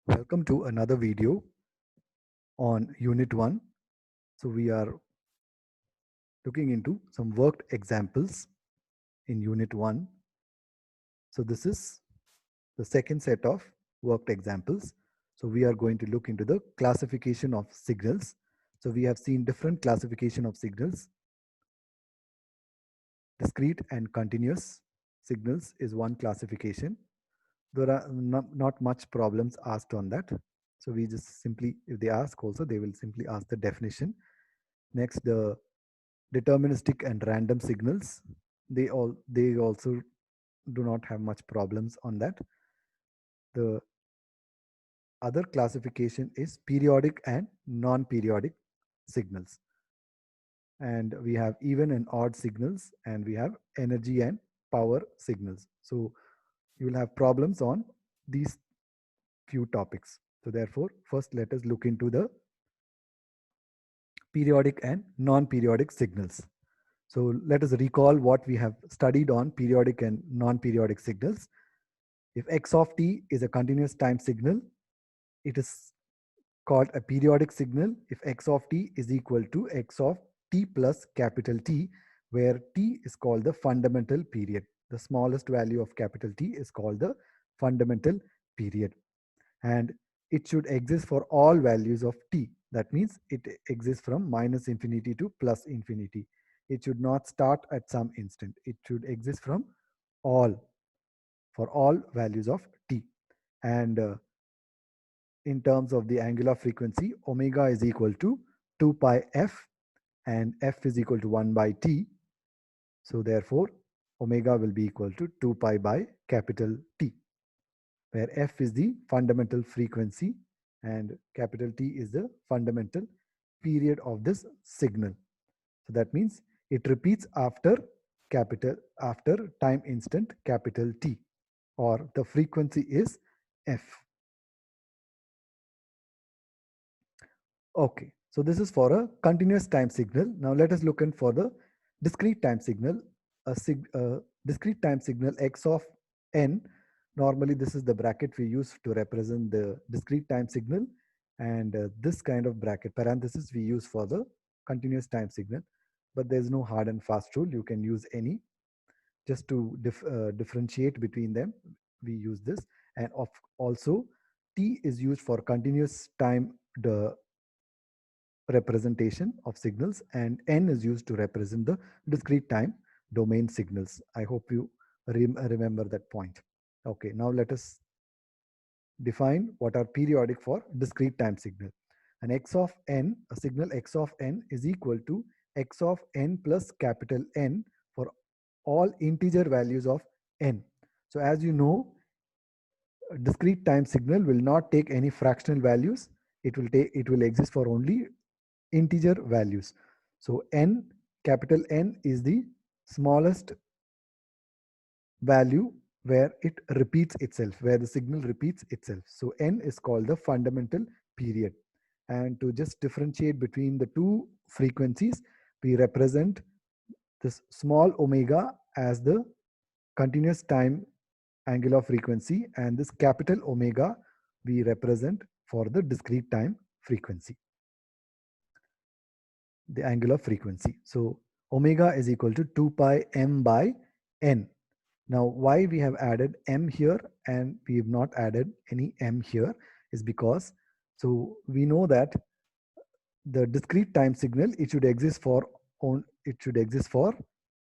Welcome to another video on Unit 1. So we are looking into some worked examples in Unit 1. So this is the second set of worked examples. So we are going to look into the classification of signals. So we have seen different classification of signals. Discrete and continuous signals is one classification. There are not much problems asked on that. So we just simply, if they ask also, they will simply ask the definition. Next, the deterministic and random signals. They also do not have much problems on that. The other classification is periodic and non-periodic signals. And we have even and odd signals, and we have energy and power signals. So you will have problems on these few topics. So therefore, first let us look into the periodic and non-periodic signals. So let us recall what we have studied on periodic and non-periodic signals. If x of t is a continuous time signal, it is called a periodic signal if x of t is equal to x of t plus capital T, where t is called the fundamental period. The smallest value of capital T is called the fundamental period. And it should exist for all values of t. That means it exists from minus infinity to plus infinity. It should not start at some instant. It should exist from all, for all values of t. And in terms of the angular frequency, omega is equal to 2 pi f, and f is equal to 1 by t. So therefore, omega will be equal to 2 pi by capital T, where f is the fundamental frequency and capital T is the fundamental period of this signal. So that means it repeats after time instant capital T, or the frequency is f. Okay, so this is for a continuous time signal. Now let us look in for the discrete time signal. A discrete time signal x of n. Normally this is the bracket we use to represent the discrete time signal, and this kind of bracket parenthesis we use for the continuous time signal. But there's no hard and fast rule. You can use any. Just to differentiate between them, we use this. And also t is used for continuous time, the representation of signals, and n is used to represent the discrete time domain signals. I hope you remember that point. Okay, now let us define what are periodic for discrete time signal. An x of n, a signal x of n is equal to x of n plus capital N for all integer values of n. So as you know, a discrete time signal will not take any fractional values. It will exist for only integer values. So n, capital N is the smallest value where it repeats itself, where the signal repeats itself. So n is called the fundamental period. And to just differentiate between the two frequencies, we represent this small omega as the continuous time angular frequency, and this capital omega we represent for the discrete time frequency, the angular frequency. So omega is equal to 2 pi m by n. Now, why we have added m here and we have not added any m here is because, so we know that the discrete time signal, it should exist for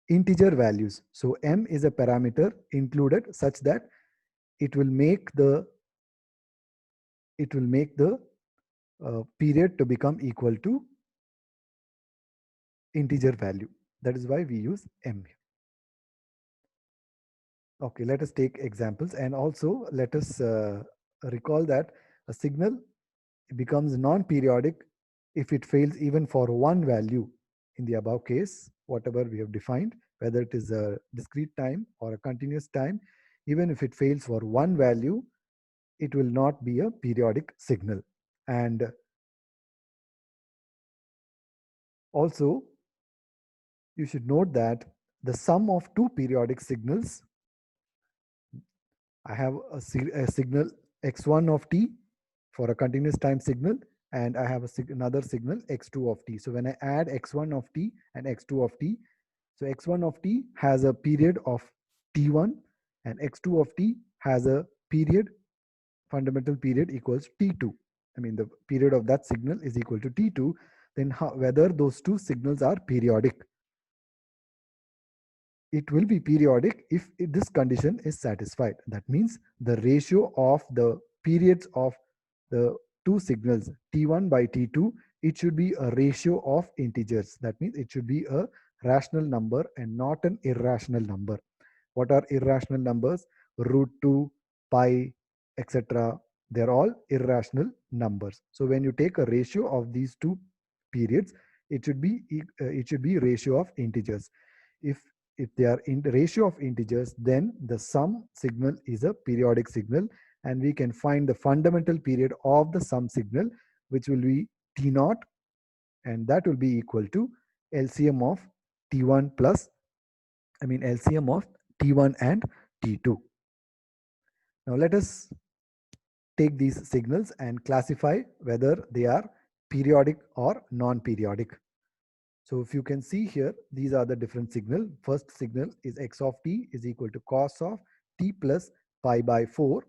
integer values. So m is a parameter included such that it will make the period to become equal to integer value. That is why we use m. Okay, let us take examples, and also let us recall that a signal becomes non-periodic if it fails even for one value in the above case, whatever we have defined, whether it is a discrete time or a continuous time. Even if it fails for one value, it will not be a periodic signal. And also, you should note that the sum of two periodic signals, I have a signal x1 of t for a continuous time signal, and I have another signal x2 of t. So when I add x1 of t and x2 of t, so x1 of t has a period of t1 and x2 of t has a period, fundamental period equals t2. I mean the period of that signal is equal to t2. Then whether those two signals are periodic. It will be periodic if this condition is satisfied. That means the ratio of the periods of the two signals t1 by t2, it should be a ratio of integers. That means it should be a rational number and not an irrational number. What are irrational numbers? Root 2, pi, etc. They're all irrational numbers. So when you take a ratio of these two periods, it should be ratio of integers. If they are in the ratio of integers, then the sum signal is a periodic signal, and we can find the fundamental period of the sum signal, which will be t naught, and that will be equal to LCM of t1 plus, I mean LCM of t1 and t2. Now let us take these signals and classify whether they are periodic or non-periodic. So if you can see here, these are the different signal. First signal is x of t is equal to cos of t plus pi by 4.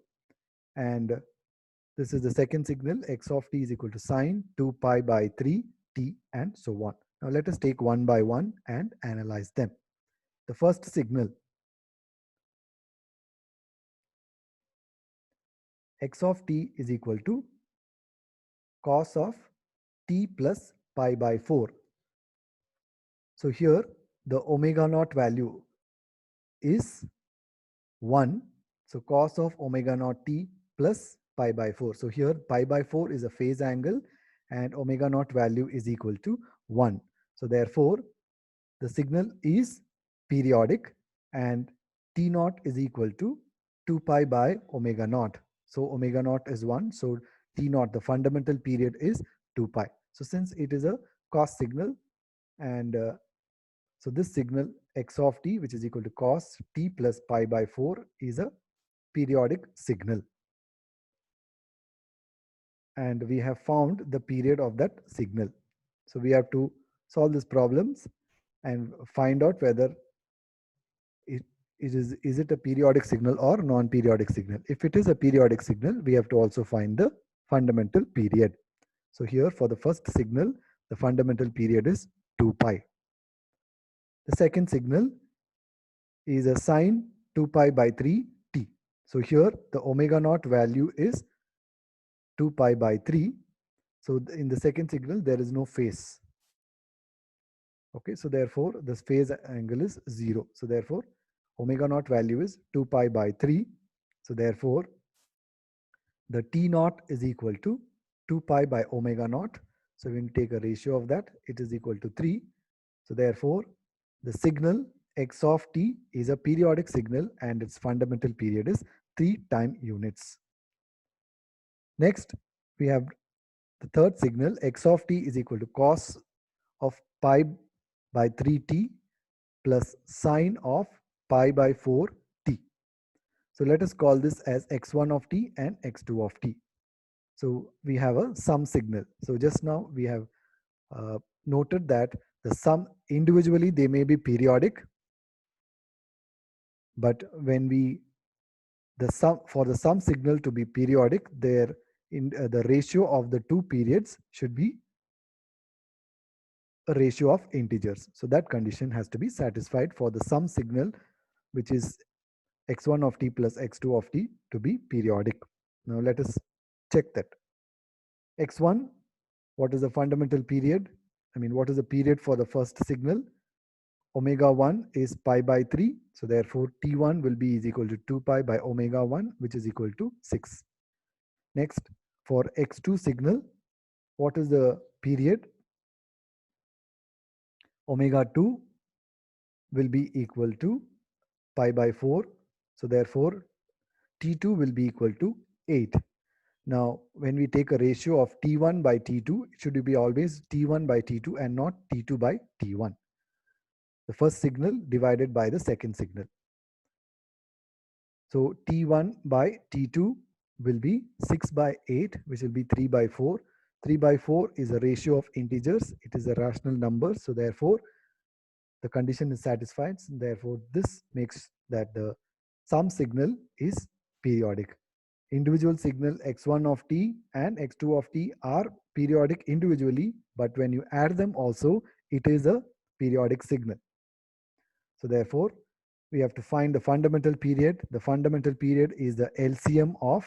And this is the second signal, x of t is equal to sine 2 pi by 3 t, and so on. Now let us take one by one and analyze them. The first signal, x of t is equal to cos of t plus pi by 4. So here the omega naught value is 1. So cos of omega naught t plus pi by 4. So here pi by 4 is a phase angle and omega naught value is equal to 1. So therefore the signal is periodic and t naught is equal to 2 pi by omega naught. So omega naught is 1. So t naught, the fundamental period, is 2 pi. So since it is a cos signal, and so this signal x of t, which is equal to cos t plus pi by 4, is a periodic signal. And we have found the period of that signal. So we have to solve these problems and find out whether is it a periodic signal or non-periodic signal. If it is a periodic signal, we have to also find the fundamental period. So here for the first signal, the fundamental period is 2 pi. The second signal is a sine 2 pi by 3 t. So here the omega naught value is 2 pi by 3. So in the second signal, there is no phase. Okay, so therefore this phase angle is 0. So therefore omega naught value is 2 pi by 3. So therefore the t naught is equal to 2 pi by omega naught. So when you take a ratio of that, it is equal to 3. So therefore the signal x of t is a periodic signal and its fundamental period is 3 time units. Next, we have the third signal, x of t is equal to cos of pi by 3t plus sine of pi by 4t. So let us call this as x1 of t and x2 of t. So we have a sum signal. So just now we have noted that the sum individually, they may be periodic, but when we the sum for the sum signal to be periodic, there in the ratio of the two periods should be a ratio of integers. So that condition has to be satisfied for the sum signal, which is x1 of t plus x2 of t, to be periodic. Now let us check that. x1, what is the fundamental period? I mean, what is the period for the first signal? Omega 1 is pi by 3. So therefore t1 will be is equal to 2 pi by omega 1, which is equal to 6. Next, for x2 signal, what is the period? Omega 2 will be equal to pi by 4. So therefore t2 will be equal to 8. Now when we take a ratio of t1 by t2, it should be always t1 by t2 and not t2 by t1. The first signal divided by the second signal. So t1 by t2 will be 6 by 8, which will be 3 by 4. 3 by 4 is a ratio of integers. It is a rational number. So therefore, the condition is satisfied. Therefore, this makes that the sum signal is periodic. Individual signal x1 of t and x2 of t are periodic individually, but when you add them also, it is a periodic signal. So therefore, we have to find the fundamental period. The fundamental period is the LCM of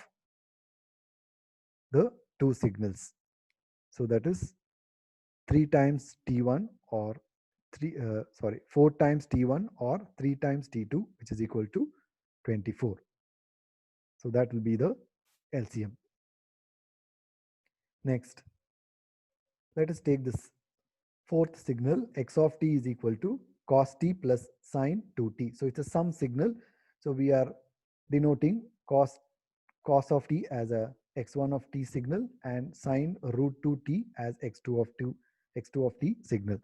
the two signals. So that is 3 times t1 or 4 times t1 or 3 times t2, which is equal to 24. So that will be the LCM. Next, let us take this fourth signal. X of t is equal to cos t plus sine 2t. So it's a sum signal. So we are denoting cos of t as a x1 of t signal and sine root 2t as x2 of t signal.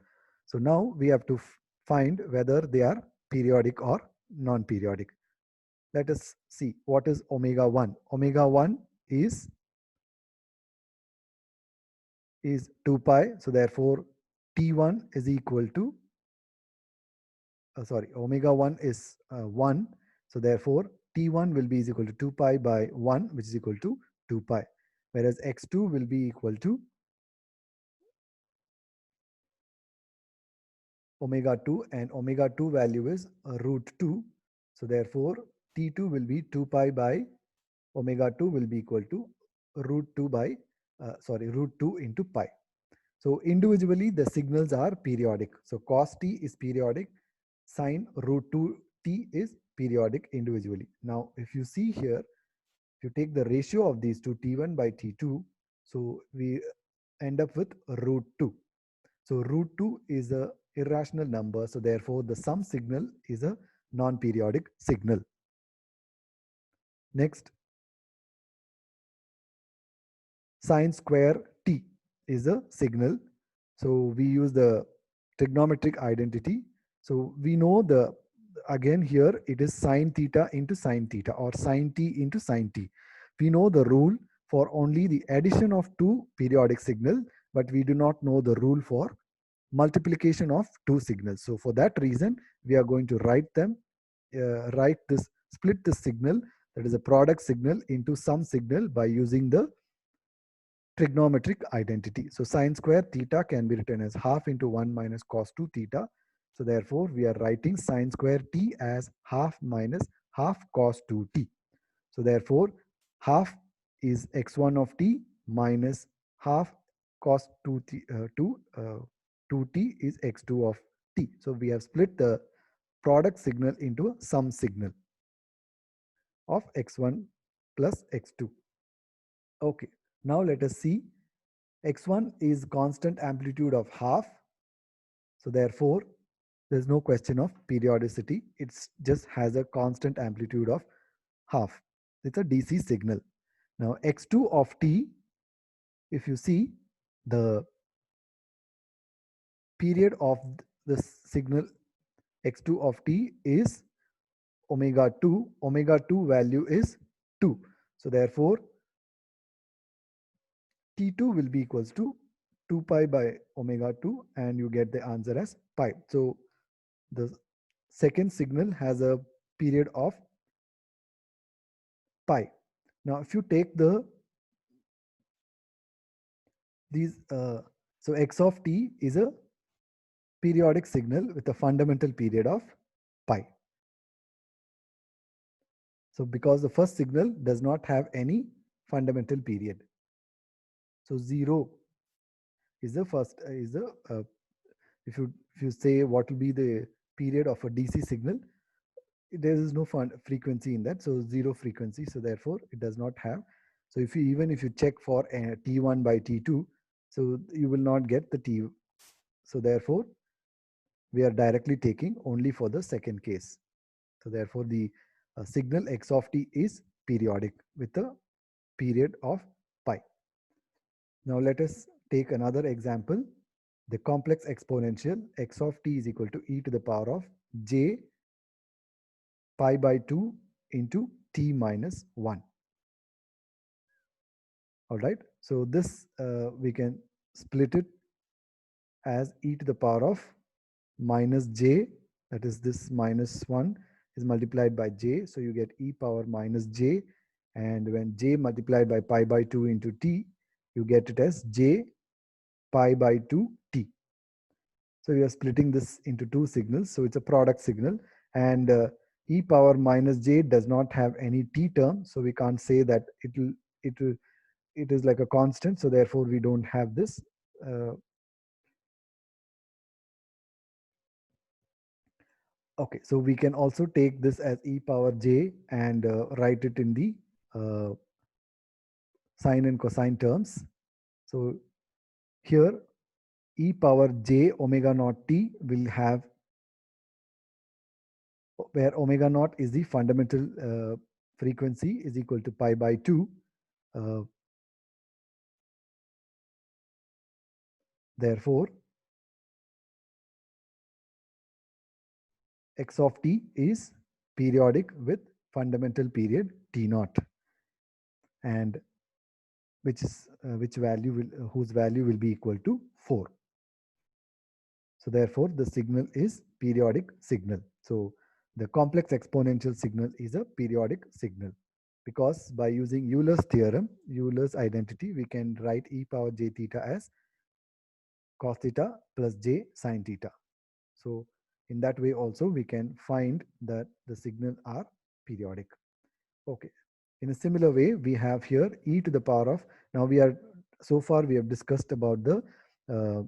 So now we have to find whether they are periodic or non-periodic. Let us see what is omega 1. Omega 1 is 2 pi. So therefore t1 is equal to omega 1 is 1. So therefore t1 will be is equal to 2 pi by 1, which is equal to 2 pi, whereas x2 will be equal to omega 2, and omega 2 value is root 2. So therefore t2 will be 2 pi by omega 2 will be equal to root 2 by root 2 into pi. So individually the signals are periodic. So cos t is periodic, sine root 2 t is periodic individually. Now if you see here, if you take the ratio of these two, t1 by t2, so we end up with root 2. So root 2 is a irrational number. So therefore the sum signal is a non-periodic signal. Next, sine square t is a signal. So we use the trigonometric identity. So we know again here it is sine theta into sine theta or sine t into sine t. We know the rule for only the addition of two periodic signal, but we do not know the rule for multiplication of two signals. So for that reason, we are going to split this signal, that is a product signal, into some signal by using the trigonometric identity. So sine square theta can be written as half into 1 minus cos 2 theta. So therefore, we are writing sine square t as half minus half cos 2t. So therefore, half is x1 of t minus half cos 2t is x2 of t. So we have split the product signal into a sum signal of x1 plus x2. Okay, now let us see. X1 is constant amplitude of half. So therefore, there's no question of periodicity. It just has a constant amplitude of half. It's a DC signal. Now x2 of t, if you see the period of the signal x2 of t is omega 2. Omega 2 value is 2. So therefore, t2 will be equals to 2 pi by omega 2, and you get the answer as pi. So the second signal has a period of pi. Now if you take so x of t is a periodic signal with a fundamental period of pi. So because the first signal does not have any fundamental period, so 0 is the first if you say what will be the period of a DC signal, there is no frequency in that, so 0 frequency. So therefore it does not have. So even if you check for t1 by t2, so you will not get the t. So therefore we are directly taking only for the second case. So therefore the signal x of t is periodic with a period of pi. Now let us take another example. The complex exponential x of t is equal to e to the power of j pi by 2 into t minus 1. All right. So this we can split it as e to the power of minus j, that is this minus 1 is multiplied by j, so you get e power minus j, and when j multiplied by pi by 2 into t, you get it as j pi by 2 t. So you are splitting this into two signals, so it's a product signal, and e power minus j does not have any t term, so we can't say that it will it is like a constant, so therefore we don't have this. uh, Okay, so we can also take this as e power j and write it in the uh, sine and cosine terms. So here e power j omega naught t will have, where omega naught is the fundamental frequency, is equal to pi by 2. Uh, Therefore, x of t is periodic with fundamental period t naught, and which value will whose value will be equal to 4. So therefore, the signal is periodic signal. So the complex exponential signal is a periodic signal, because by using Euler's theorem, Euler's identity, we can write e power j theta as cos theta plus j sin theta. So in that way also we can find that the signal are periodic. Okay. In a similar way, we have here e to the power of, now we are, so far we have discussed about the uh,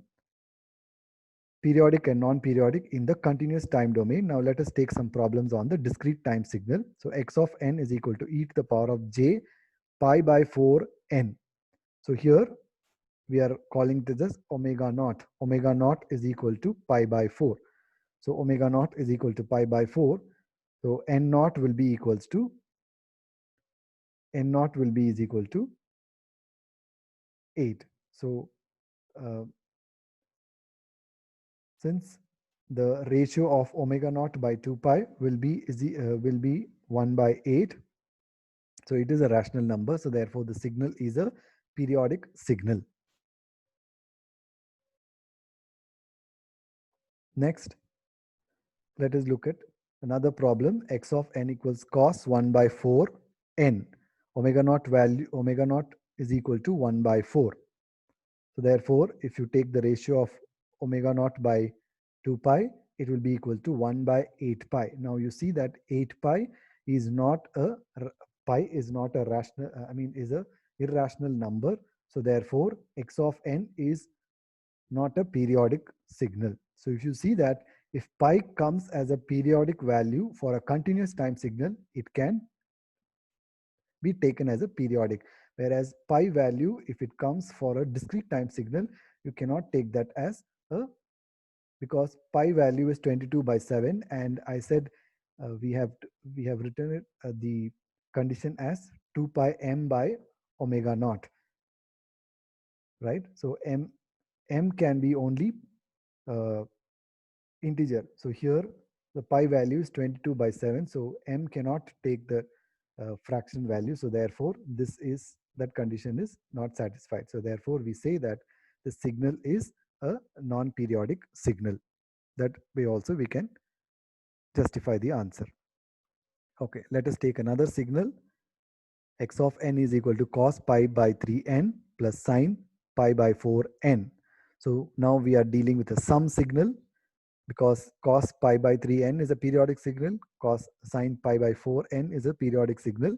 periodic and non-periodic in the continuous time domain. Now let us take some problems on the discrete time signal. So x of n is equal to e to the power of j pi by 4 n. So here we are calling this as omega naught. Omega naught is equal to pi by 4. So omega naught is equal to pi by 4. So n naught will be equals to, n naught will be is equal to 8. So uh, since the ratio of omega naught by 2 pi will be 1 by 8, so it is a rational number, so therefore the signal is a periodic signal. Next, let us look at another problem. X of n equals cos 1 by 4 n. Omega naught is equal to 1 by 4. So therefore, if you take the ratio of omega naught by 2 pi, it will be equal to 1 by 8 pi. Now you see that 8 pi is not a, pi is not a rational, is a irrational number. So therefore, x of n is not a periodic signal. So if you see that if pi comes as a periodic value for a continuous time signal, it can be taken as a periodic. Whereas pi value, if it comes for a discrete time signal, you cannot take that as a, because pi value is 22 by 7, and I said we have written it the condition as 2 pi m by omega naught, right? So m can be only uh, integer. So here the pi value is 22 by 7. So m cannot take the fraction value. So therefore, that condition is not satisfied. So therefore, we say that the signal is a non-periodic signal. That way also we can justify the answer. Okay, let us take another signal. X of n is equal to cos pi by 3n plus sine pi by 4n. So now we are dealing with a sum signal, because cos pi by 3n is a periodic signal, cos sine pi by 4n is a periodic signal.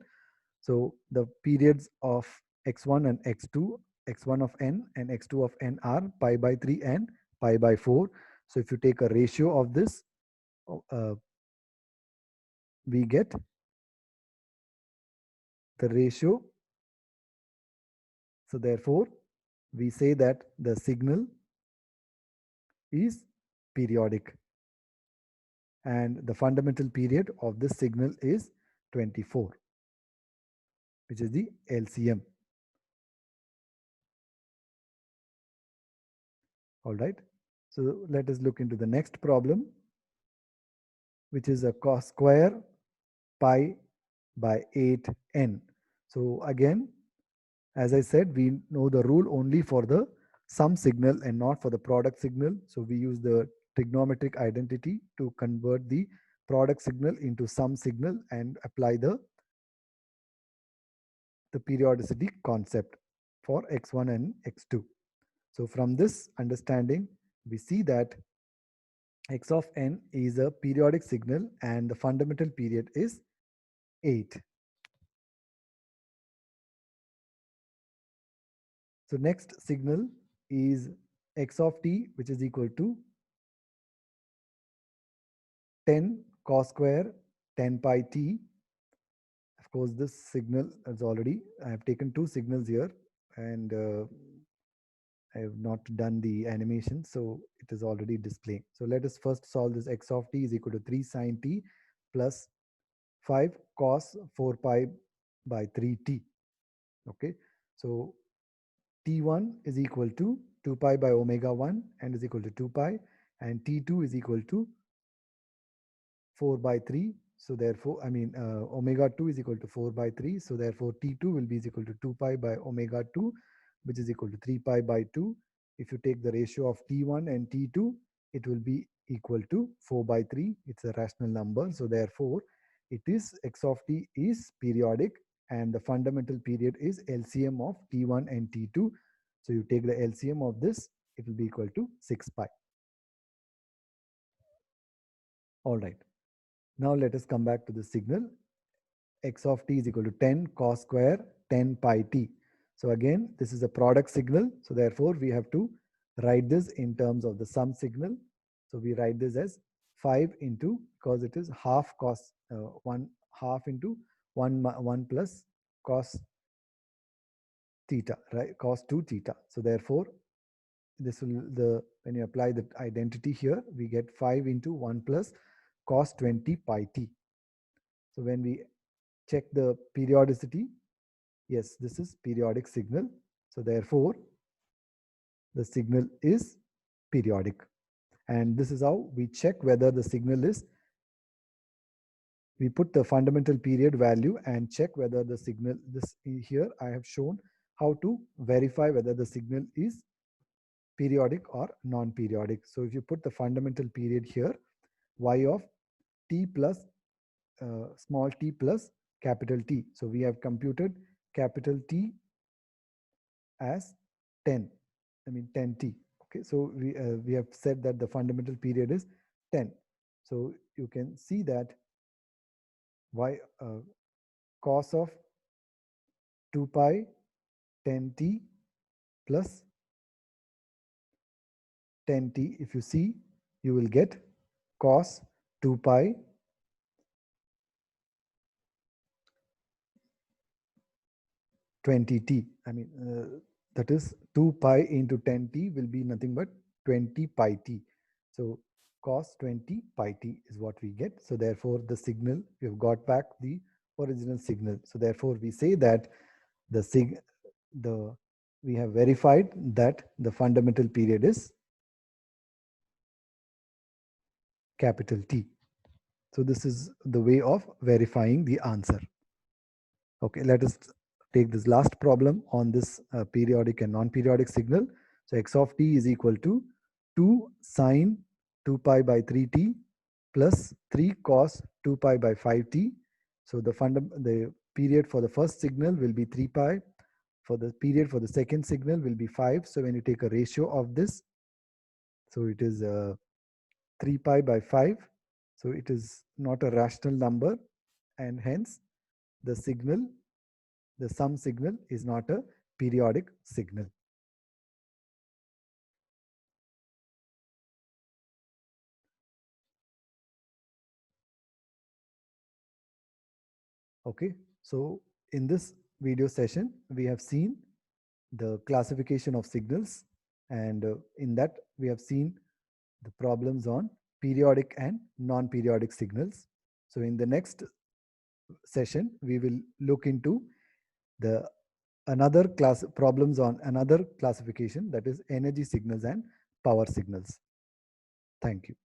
So the periods of x1 and x2, x1 of n and x2 of n are pi by 3 and pi by 4. So if you take a ratio of this, uh, we get the ratio. So therefore, we say that the signal is periodic, and the fundamental period of this signal is 24, which is the LCM. All right. So let us look into the next problem, which is a cos square pi by 8n. So again, As I said, we know the rule only for the sum signal and not for the product signal. So we use the trigonometric identity to convert the product signal into sum signal and apply the periodicity concept for x1 and x2. So from this understanding, we see that x of n is a periodic signal and the fundamental period is 8. So next signal is x of t, which is equal to 10 cos square 10 pi t. Of course, this signal is already, I have taken two signals here and I have not done the animation, so it is already displaying. So let us first solve this. X of t is equal to 3 sine t plus 5 cos 4 pi by 3t. Okay, so t1 is equal to 2 pi by omega 1 and is equal to 2 pi, and t2 is equal to 4 by 3. So therefore, omega 2 is equal to 4 by 3. So therefore, T2 will be is equal to 2 pi by omega 2, which is equal to 3 pi by 2. If you take the ratio of T1 and T2, it will be equal to 4 by 3. It's a rational number. So therefore, it is x of t is periodic and the fundamental period is LCM of T1 and T2. So you take the LCM of this, it will be equal to 6 pi. All right. Now let us come back to the signal. X of t is equal to 10 cos square 10 pi t. So again, this is a product signal. So therefore, we have to write this in terms of the sum signal. So we write this as 5 into, because it is half cos, 1 half into 1 plus cos theta, right? Cos 2 theta. So therefore, this will, when you apply the identity here, we get 5 into 1 plus cos 20 pi t. So when we check the periodicity, yes, this is periodic signal. So therefore, the signal is periodic. And this is how we check whether the signal is, we put the fundamental period value and check whether the signal, this here I have shown how to verify whether the signal is periodic or non-periodic. So if you put the fundamental period here, y of t plus small t plus capital T. So we have computed capital T as 10, 10t. Okay, so we have said that the fundamental period is 10. So you can see that y cos of 2 pi 10t plus 10t, if you see, you will get cos 2 pi 20t. That is 2 pi into 10t will be nothing but 20 pi t. So cos 20 pi t is what we get. So therefore, the signal, we have got back the original signal. So therefore, we say that we have verified that the fundamental period is capital T. So this is the way of verifying the answer. Okay, let us take this last problem on this periodic and non-periodic signal. So x of t is equal to 2 sine 2 pi by 3t plus 3 cos 2 pi by 5t. So the period for the first signal will be 3 pi. For the period for the second signal will be 5. So when you take a ratio of this, so it is 3 pi by 5. So it is not a rational number, and hence the signal, the sum signal is not a periodic signal. Okay, so in this video session, we have seen the classification of signals, and in that we have seen the problems on periodic and non-periodic signals. So in the next session, we will look into the another class problems on another classification, that is energy signals and power signals. Thank you.